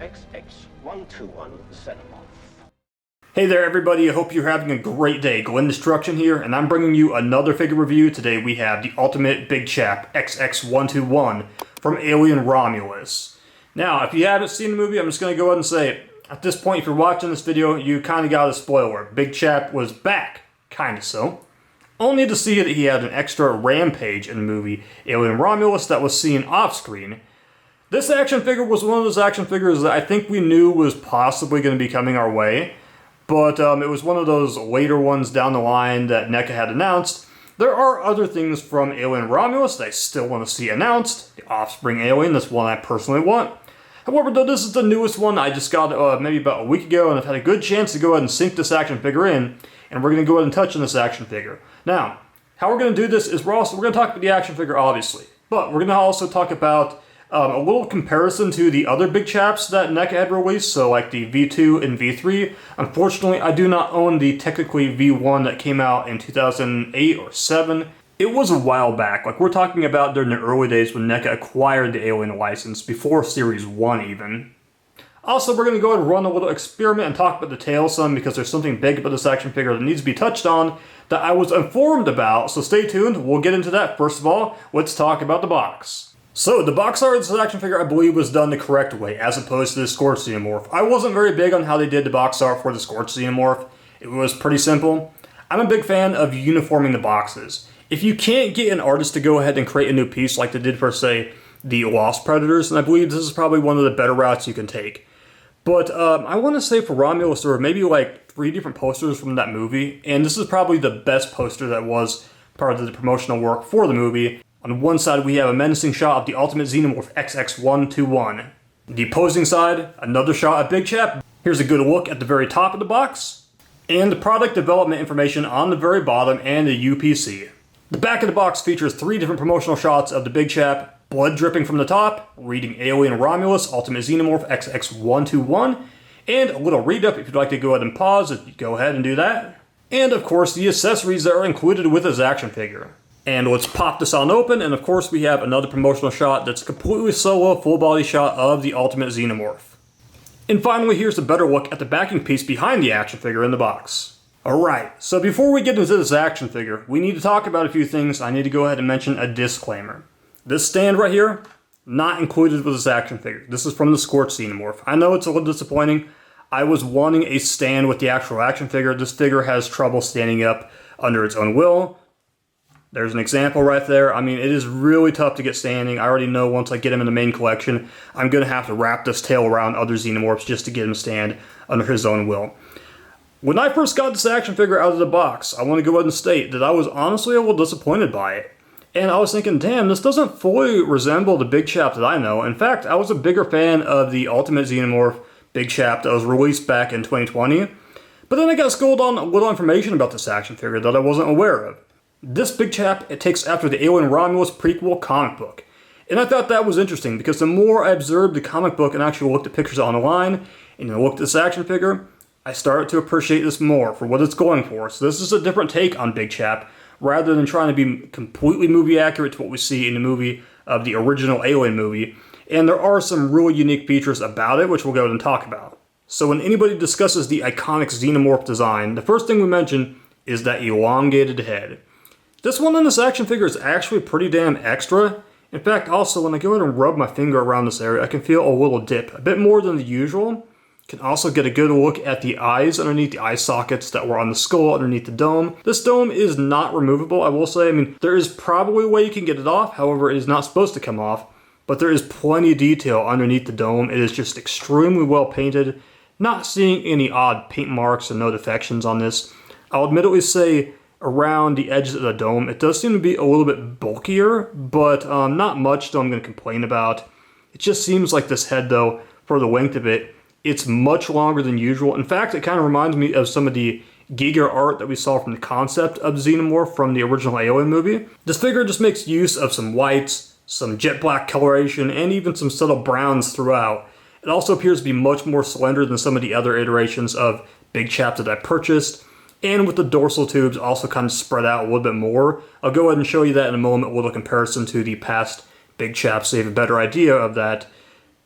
XX121 Xenomorph. Hey there everybody, I hope you're having a great day. Glenn Destruction here, and I'm bringing you another figure review. Today we have the ultimate big chap, XX121, from Alien Romulus. Now, if you haven't seen the movie, I'm just going to go ahead and say, at this point, if you're watching this video, you kind of got a spoiler. Big Chap was back, kind of so. Only to see that he had an extra rampage in the movie Alien Romulus that was seen off-screen. This action figure was one of those action figures that I think we knew was possibly going to be coming our way, but it was one of those later ones down the line that Neca had announced. There are other things from Alien Romulus that I still want to see announced. The Offspring Alien, that's one I personally want. However, though this is the newest one, I just got maybe about a week ago, and I've had a good chance to go ahead and sink this action figure in, and we're going to go ahead and touch on this action figure. Now, how we're going to do this is we're going to talk about the action figure, obviously, but we're going to also talk about a little comparison to the other big chaps that Neca had released, so like the V2 and V3. Unfortunately, I do not own the technically V1 that came out in 2008 or 7. It was a while back, like we're talking about during the early days when Neca acquired the Alien license, before Series 1 even. Also, we're going to go ahead and run a little experiment and talk about the tail some, because there's something big about this action figure that needs to be touched on that I was informed about, so stay tuned, we'll get into that. First of all, let's talk about the box. So, the box art of this action figure, I believe, was done the correct way, as opposed to the Scorched Xenomorph. I wasn't very big on how they did the box art for the Scorched Xenomorph. It was pretty simple. I'm a big fan of uniforming the boxes. If you can't get an artist to go ahead and create a new piece like they did for, say, the Lost Predators, and I believe this is probably one of the better routes you can take. But I want to say for Romulus, there were maybe like 3 different posters from that movie, and this is probably the best poster that was part of the promotional work for the movie. On one side, we have a menacing shot of the ultimate Xenomorph XX121. The opposing side, another shot of Big Chap. Here's a good look at the very top of the box. And the product development information on the very bottom and the UPC. The back of the box features 3 different promotional shots of the Big Chap, blood dripping from the top, reading Alien Romulus, Ultimate Xenomorph XX121, and a little read-up if you'd like to go ahead and pause, go ahead and do that. And of course, the accessories that are included with this action figure. And let's pop this on open, and of course we have another promotional shot that's completely solo, full-body shot of the Ultimate Xenomorph. And finally, here's a better look at the backing piece behind the action figure in the box. Alright, so before we get into this action figure, we need to talk about a few things. I need to go ahead and mention a disclaimer. This stand right here, not included with this action figure. This is from the Scorched Xenomorph. I know it's a little disappointing. I was wanting a stand with the actual action figure. This figure has trouble standing up under its own will. There's an example right there. I mean, it is really tough to get standing. I already know once I get him in the main collection, I'm going to have to wrap this tail around other Xenomorphs just to get him to stand under his own will. When I first got this action figure out of the box, I want to go ahead and state that I was honestly a little disappointed by it. And I was thinking, damn, this doesn't fully resemble the Big Chap that I know. In fact, I was a bigger fan of the Ultimate Xenomorph Big Chap that was released back in 2020. But then I got schooled on a little information about this action figure that I wasn't aware of. This Big Chap, it takes after the Alien Romulus prequel comic book. And I thought that was interesting because the more I observed the comic book and actually looked at pictures online and looked at this action figure, I started to appreciate this more for what it's going for. So this is a different take on Big Chap, rather than trying to be completely movie accurate to what we see in the movie of the original Alien movie. And there are some really unique features about it, which we'll go ahead and talk about. So when anybody discusses the iconic Xenomorph design, the first thing we mention is that elongated head. This one on this action figure is actually pretty damn extra. In fact, also, when I go ahead and rub my finger around this area, I can feel a little dip, a bit more than the usual. Can also get a good look at the eyes underneath the eye sockets that were on the skull underneath the dome. This dome is not removable, I will say. I mean, there is probably a way you can get it off, however, it is not supposed to come off. But there is plenty of detail underneath the dome. It is just extremely well painted. Not seeing any odd paint marks and no defections on this. I'll admittedly say, around the edges of the dome, it does seem to be a little bit bulkier, but not much that I'm going to complain about. It just seems like this head, though, for the length of it, it's much longer than usual. In fact, it kind of reminds me of some of the Giger art that we saw from the concept of Xenomorph from the original Alien movie. This figure just makes use of some whites, some jet black coloration, and even some subtle browns throughout. It also appears to be much more slender than some of the other iterations of Big Chap that I purchased. And with the dorsal tubes also kind of spread out a little bit more. I'll go ahead and show you that in a moment with a comparison to the past Big Chap so you have a better idea of that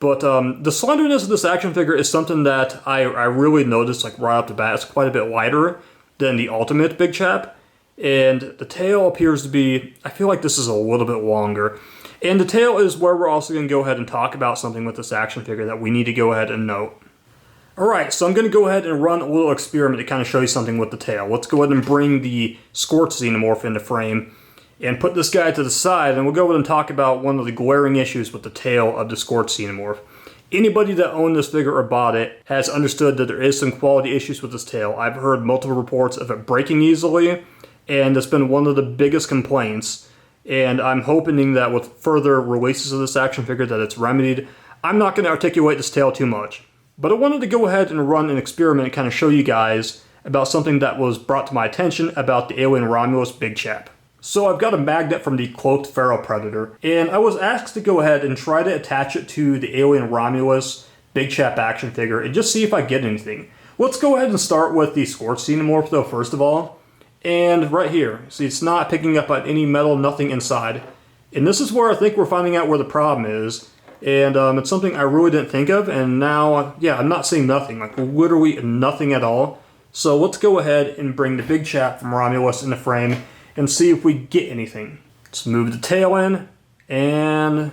But the slenderness of this action figure is something that I really noticed like right off the bat. It's quite a bit lighter than the Ultimate Big Chap. And the tail appears to be, I feel like this is a little bit longer. And the tail is where we're also going to go ahead and talk about something with this action figure that we need to go ahead and note. Alright, so I'm going to go ahead and run a little experiment to kind of show you something with the tail. Let's go ahead and bring the Scorch Xenomorph into frame and put this guy to the side, and we'll go ahead and talk about one of the glaring issues with the tail of the Scorch Xenomorph. Anybody that owned this figure or bought it has understood that there is some quality issues with this tail. I've heard multiple reports of it breaking easily, and it's been one of the biggest complaints. And I'm hoping that with further releases of this action figure that it's remedied. I'm not going to articulate this tail too much, but I wanted to go ahead and run an experiment and kind of show you guys about something that was brought to my attention about the Alien Romulus Big Chap. So I've got a magnet from the Cloaked Feral Predator, and I was asked to go ahead and try to attach it to the Alien Romulus Big Chap action figure and just see if I get anything. Let's go ahead and start with the Scorch Xenomorph though first of all. And right here, see it's not picking up on any metal, nothing inside. And this is where I think we're finding out where the problem is. And it's something I really didn't think of, and now, yeah, I'm not seeing nothing, like literally nothing at all. So let's go ahead and bring the Big Chap from Romulus in the frame and see if we get anything. Let's move the tail in, and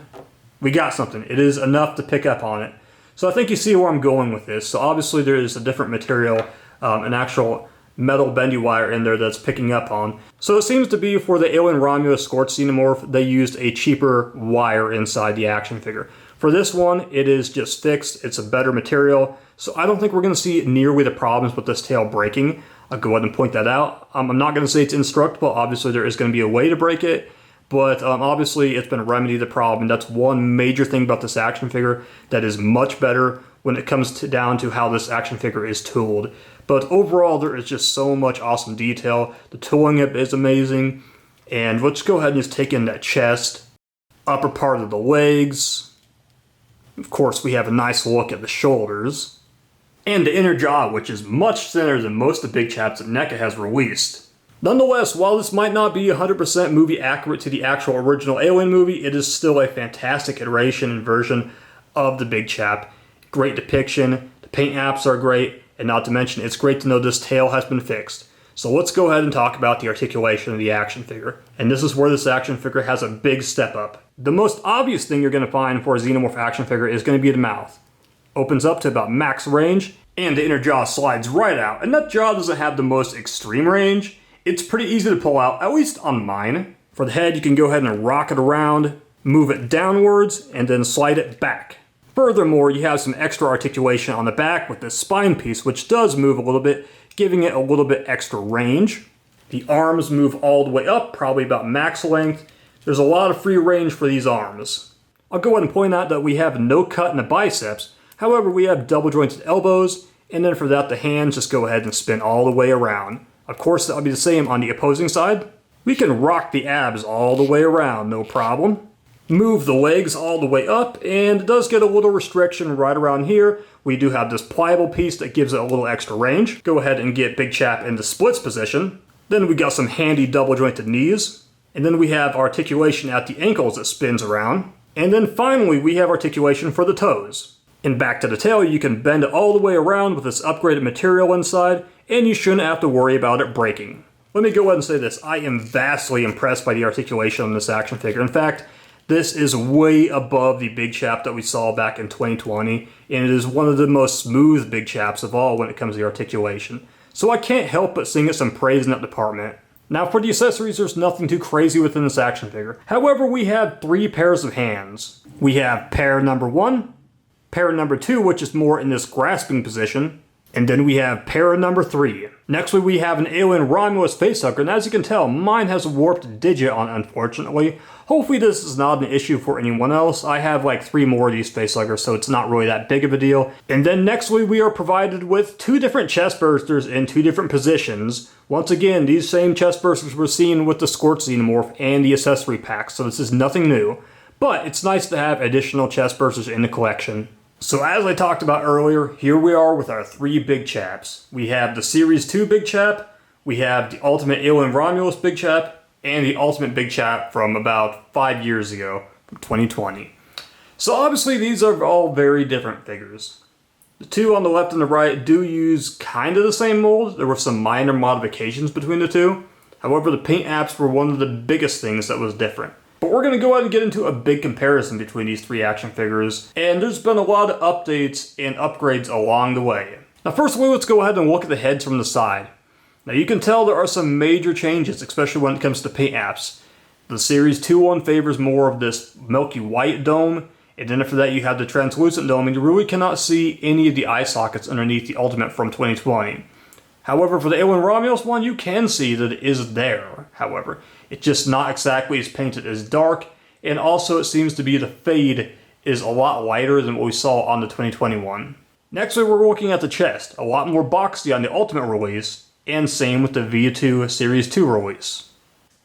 we got something. It is enough to pick up on it. So I think you see where I'm going with this. So obviously there is a different material, an actual metal bendy wire in there that's picking up on. So it seems to be for the Alien Romulus Scorch Xenomorph, they used a cheaper wire inside the action figure. For this one, it is just fixed. It's a better material. So I don't think we're going to see nearly the problems with this tail breaking. I'll go ahead and point that out. I'm not going to say it's indestructible. Obviously, there is going to be a way to break it. But obviously, it's been remedied the problem. That's one major thing about this action figure that is much better when it comes down to how this action figure is tooled. But overall, there is just so much awesome detail. The tooling up is amazing. And let's go ahead and just take in that chest, upper part of the legs. Of course, we have a nice look at the shoulders. And the inner jaw, which is much thinner than most of the Big Chaps that Neca has released. Nonetheless, while this might not be 100% movie accurate to the actual original Alien movie, it is still a fantastic iteration and version of the Big Chap. Great depiction, the paint apps are great, and not to mention, it's great to know this tail has been fixed. So let's go ahead and talk about the articulation of the action figure. And this is where this action figure has a big step up. The most obvious thing you're going to find for a Xenomorph action figure is going to be the mouth. Opens up to about max range, and the inner jaw slides right out. And that jaw doesn't have the most extreme range. It's pretty easy to pull out, at least on mine. For the head, you can go ahead and rock it around, move it downwards, and then slide it back. Furthermore, you have some extra articulation on the back with this spine piece, which does move a little bit, giving it a little bit extra range. The arms move all the way up, probably about max length. There's a lot of free range for these arms. I'll go ahead and point out that we have no cut in the biceps. However, we have double jointed elbows, and then for that, the hands just go ahead and spin all the way around. Of course, that'll be the same on the opposing side. We can rock the abs all the way around, no problem. Move the legs all the way up, and it does get a little restriction right around here. We do have this pliable piece that gives it a little extra range. Go ahead and get Big Chap in the splits position. Then we got some handy double jointed knees. And then we have articulation at the ankles that spins around. And then finally, we have articulation for the toes. And back to the tail, you can bend it all the way around with this upgraded material inside, and you shouldn't have to worry about it breaking. Let me go ahead and say this. I am vastly impressed by the articulation on this action figure. In fact, this is way above the Big Chap that we saw back in 2020, and it is one of the most smooth Big Chaps of all when it comes to the articulation. So I can't help but sing it some praise in that department. Now for the accessories, there's nothing too crazy within this action figure. However, we have 3 pairs of hands. We have pair number 1, pair number 2, which is more in this grasping position, and then we have pair number 3. Next we have an Alien Romulus facehugger, and as you can tell, mine has a warped digit on, unfortunately. Hopefully this is not an issue for anyone else. I have like 3 more of these facehuggers, so it's not really that big of a deal. And then next we are provided with 2 different chest bursters in 2 different positions. Once again, these same chest bursters were seen with the Scorch Xenomorph and the accessory pack, so this is nothing new. But it's nice to have additional chest bursters in the collection. So as I talked about earlier, here we are with our 3 Big Chaps. We have the Series 2 Big Chap, we have the Ultimate Alien Romulus Big Chap, and the Ultimate Big Chap from about 5 years ago, from 2020. So obviously these are all very different figures. The two on the left and the right do use kind of the same mold. There were some minor modifications between the two. However, the paint apps were one of the biggest things that was different. But we're going to go ahead and get into a big comparison between these three action figures, and there's been a lot of updates and upgrades along the way. Now first of all, let's go ahead and look at the heads from the side. Now you can tell there are some major changes, especially when it comes to paint apps. The Series 2-1 favors more of this milky white dome, and then after that you have the translucent dome, and you really cannot see any of the eye sockets underneath the Ultimate from 2020. However, for the Alien Romulus one, you can see that it is there, however. It's just not exactly as painted as dark, and also it seems to be the fade is a lot lighter than what we saw on the 2021. Next we're looking at the chest, a lot more boxy on the Ultimate release, and same with the V2 Series 2 release.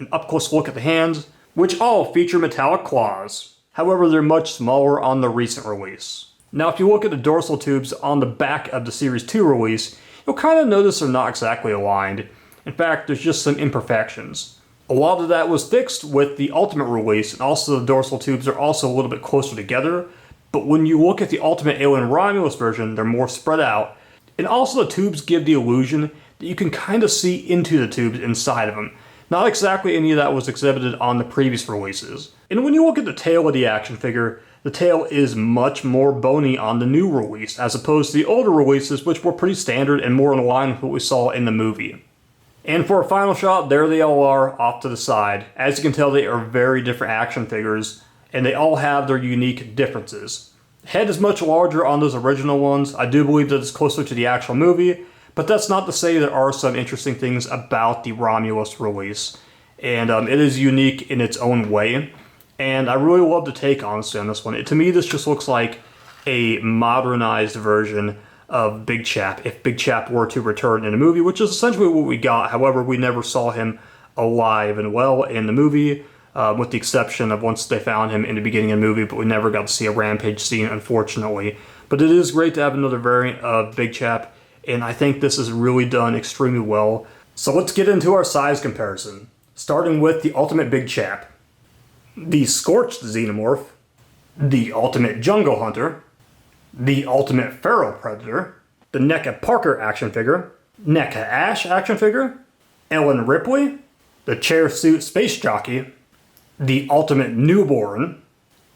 An up-close look at the hands, which all feature metallic claws. However, they're much smaller on the recent release. Now if you look at the dorsal tubes on the back of the Series 2 release, you'll kind of notice they're not exactly aligned. In fact, there's just some imperfections. A lot of that was fixed with the Ultimate release, and also the dorsal tubes are also a little bit closer together. But when you look at the Ultimate Alien Romulus version, they're more spread out. And also the tubes give the illusion that you can kind of see into the tubes inside of them. Not exactly any of that was exhibited on the previous releases. And when you look at the tail of the action figure, the tail is much more bony on the new release, as opposed to the older releases, which were pretty standard and more in line with what we saw in the movie. And for a final shot, there they all are off to the side. As you can tell, they are very different action figures, and they all have their unique differences. The head is much larger on those original ones. I do believe that it's closer to the actual movie, but that's not to say there are some interesting things about the Romulus release. And it is unique in its own way. And I really love the take, honestly, on this one. To me, this just looks like a modernized version of Big Chap, if Big Chap were to return in a movie, which is essentially what we got. However, we never saw him alive and well in the movie, with the exception of once they found him in the beginning of the movie, but we never got to see a rampage scene, unfortunately. But it is great to have another variant of Big Chap, and I think this is really done extremely well. So let's get into our size comparison, starting with the Ultimate Big Chap, the Scorched Xenomorph, the Ultimate Jungle Hunter, the Ultimate Feral Predator, the Neca Parker action figure, Neca Ash action figure, Ellen Ripley, the Chair Suit Space Jockey, the Ultimate Newborn,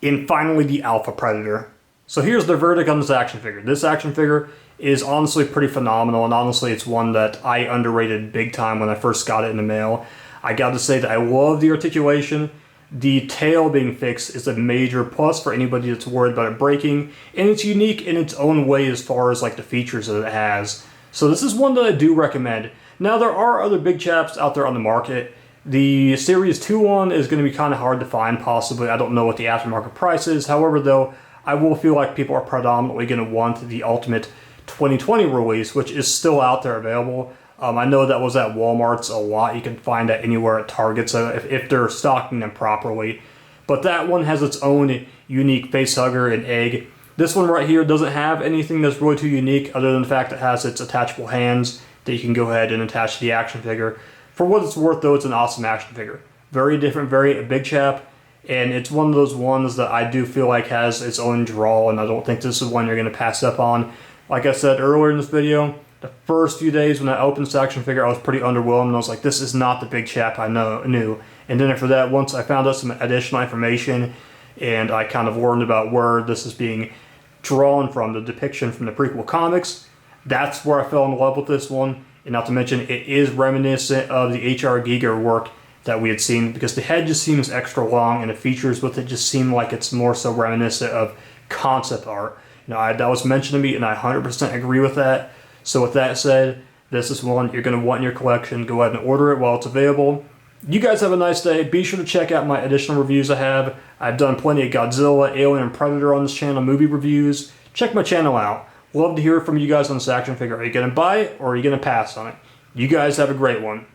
and finally the Alpha Predator. So here's the verdict on this action figure. This action figure is honestly pretty phenomenal, and honestly it's one that I underrated big time when I first got it in the mail. I got to say that I love the articulation. The tail being fixed is a major plus for anybody that's worried about it breaking, and it's unique in its own way as far as like the features that it has. So this is one that I do recommend. Now there are other Big Chaps out there on the market. The Series 2 one is going to be kind of hard to find possibly. I don't know what the aftermarket price is. However though, I will feel like people are predominantly going to want the Ultimate 2020 release, which is still out there available. I know that was at Walmart's a lot. You can find that anywhere at Target, so if they're stocking them properly. But that one has its own unique facehugger and egg. This one right here doesn't have anything that's really too unique other than the fact that it has its attachable hands that you can go ahead and attach to the action figure. For what it's worth though, it's an awesome action figure. Very different, very Big Chap, and it's one of those ones that I do feel like has its own draw, and I don't think this is one you're going to pass up on. Like I said earlier in this video, the first few days when I opened this action figure, I was pretty underwhelmed. I was like, this is not the Big Chap I knew. And then after that, once I found out some additional information, and I kind of learned about where this is being drawn from, the depiction from the prequel comics, that's where I fell in love with this one. And not to mention, it is reminiscent of the H.R. Giger work that we had seen, because the head just seems extra long, and the features with it just seem like it's more so reminiscent of concept art. That was mentioned to me, and I 100% agree with that. So with that said, this is one you're going to want in your collection. Go ahead and order it while it's available. You guys have a nice day. Be sure to check out my additional reviews I have. I've done plenty of Godzilla, Alien, and Predator on this channel, movie reviews. Check my channel out. Love to hear from you guys on this action figure. Are you going to buy it, or are you going to pass on it? You guys have a great one.